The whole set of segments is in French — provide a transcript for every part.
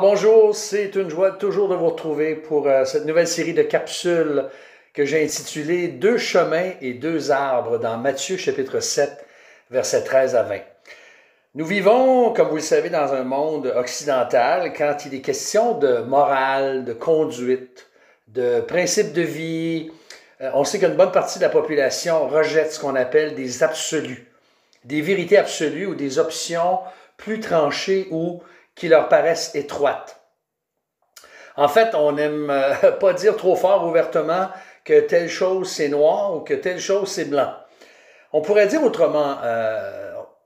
Bonjour, c'est une joie toujours de vous retrouver pour cette nouvelle série de capsules que j'ai intitulée Deux chemins et deux arbres dans Matthieu chapitre 7, versets 13 à 20. Nous vivons, comme vous le savez, dans un monde occidental quand il est question de morale, de conduite, de principes de vie. On sait qu'une bonne partie de la population rejette ce qu'on appelle des absolus, des vérités absolues ou des options plus tranchées ou qui leur paraissent étroites. En fait, on n'aime pas dire trop fort ouvertement que telle chose c'est noir ou que telle chose c'est blanc. On pourrait dire autrement,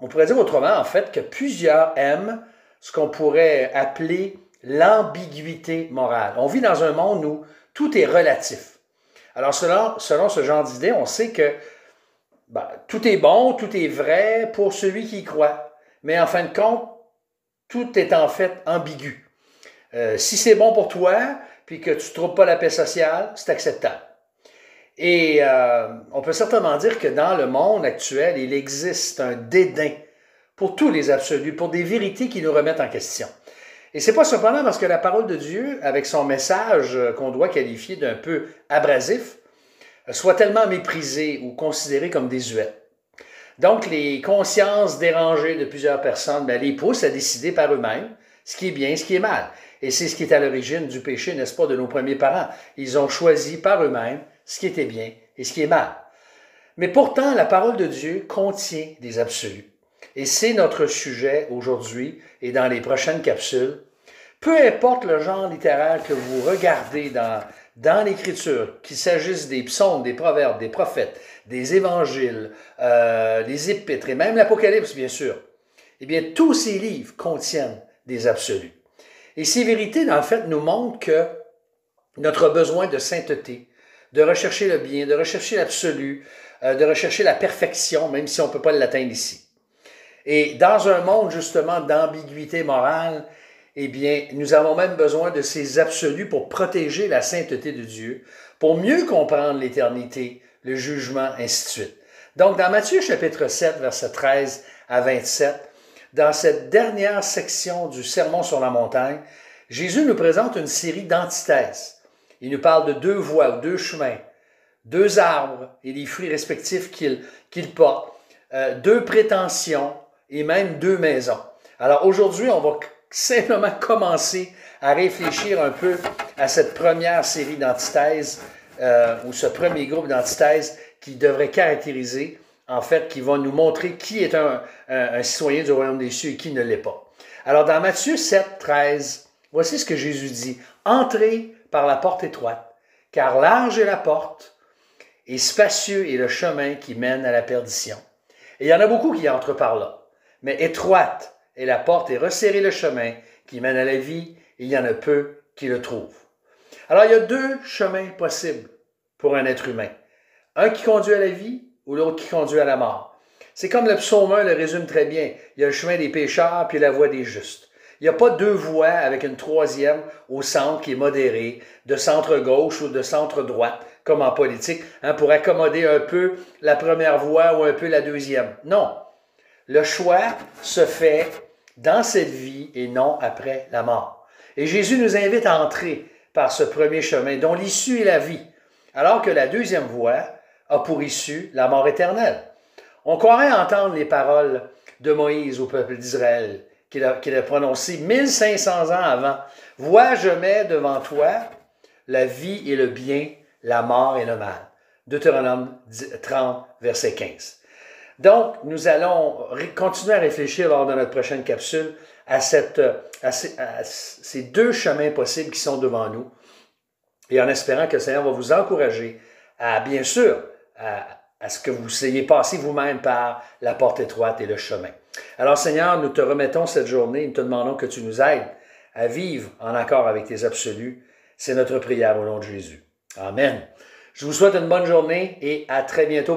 en fait, que plusieurs aiment ce qu'on pourrait appeler l'ambiguïté morale. On vit dans un monde où tout est relatif. Alors, selon ce genre d'idée, on sait que tout est bon, tout est vrai pour celui qui y croit. Mais en fin de compte, tout est en fait ambigu. Si c'est bon pour toi, puis que tu ne trouves pas la paix sociale, c'est acceptable. Et on peut certainement dire que dans le monde actuel, il existe un dédain pour tous les absolus, pour des vérités qui nous remettent en question. Et c'est pas surprenant parce que la parole de Dieu, avec son message qu'on doit qualifier d'un peu abrasif, soit tellement méprisée ou considérée comme désuète. Donc, les consciences dérangées de plusieurs personnes les poussent à décider par eux-mêmes ce qui est bien, ce qui est mal. Et c'est ce qui est à l'origine du péché, n'est-ce pas, de nos premiers parents. Ils ont choisi par eux-mêmes ce qui était bien et ce qui est mal. Mais pourtant, la parole de Dieu contient des absolus. Et c'est notre sujet aujourd'hui et dans les prochaines capsules. Peu importe le genre littéraire que vous regardez dans l'Écriture, qu'il s'agisse des psaumes, des proverbes, des prophètes, des évangiles, des épîtres et même l'Apocalypse, bien sûr, eh bien, tous ces livres contiennent des absolus. Et ces vérités, en fait, nous montrent que notre besoin de sainteté, de rechercher le bien, de rechercher l'absolu, de rechercher la perfection, même si on ne peut pas l'atteindre ici. Et dans un monde, justement, d'ambiguïté morale, eh bien, nous avons même besoin de ces absolus pour protéger la sainteté de Dieu, pour mieux comprendre l'éternité, le jugement, ainsi de suite. Donc, dans Matthieu chapitre 7, versets 13 à 27, dans cette dernière section du Sermon sur la montagne, Jésus nous présente une série d'antithèses. Il nous parle de deux voies, deux chemins, deux arbres et les fruits respectifs qu'ils portent, deux prétentions et même deux maisons. Alors aujourd'hui, on va simplement commencer à réfléchir un peu à cette première série d'antithèses ou ce premier groupe d'antithèses qui devrait caractériser, en fait, qui va nous montrer qui est un citoyen du royaume des cieux et qui ne l'est pas. Alors dans Matthieu 7, 13, voici ce que Jésus dit. « Entrez par la porte étroite, car large est la porte et spacieux est le chemin qui mène à la perdition. Et il y en a beaucoup qui entrent par là, mais étroite est la porte et resserré le chemin qui mène à la vie, et il y en a peu qui le trouvent. » Alors, il y a deux chemins possibles pour un être humain. Un qui conduit à la vie ou l'autre qui conduit à la mort. C'est comme le psaume 1 le résume très bien. Il y a le chemin des pécheurs puis la voie des justes. Il n'y a pas deux voies avec une troisième au centre qui est modérée, de centre-gauche ou de centre-droite, comme en politique, pour accommoder un peu la première voie ou un peu la deuxième. Non. Le choix se fait dans cette vie et non après la mort. Et Jésus nous invite à entrer par ce premier chemin dont l'issue est la vie, alors que la deuxième voie a pour issue la mort éternelle. On croirait entendre les paroles de Moïse au peuple d'Israël qu'il a prononcées 1500 ans avant. « Vois, je mets devant toi la vie et le bien, la mort et le mal. » Deutéronome 30, verset 15. Donc, nous allons continuer à réfléchir lors de notre prochaine capsule à ces deux chemins possibles qui sont devant nous et en espérant que le Seigneur va vous encourager à, bien sûr, à ce que vous ayez passé vous-même par la porte étroite et le chemin. Alors, Seigneur, nous te remettons cette journée et nous te demandons que tu nous aides à vivre en accord avec tes absolus. C'est notre prière au nom de Jésus. Amen. Je vous souhaite une bonne journée et à très bientôt.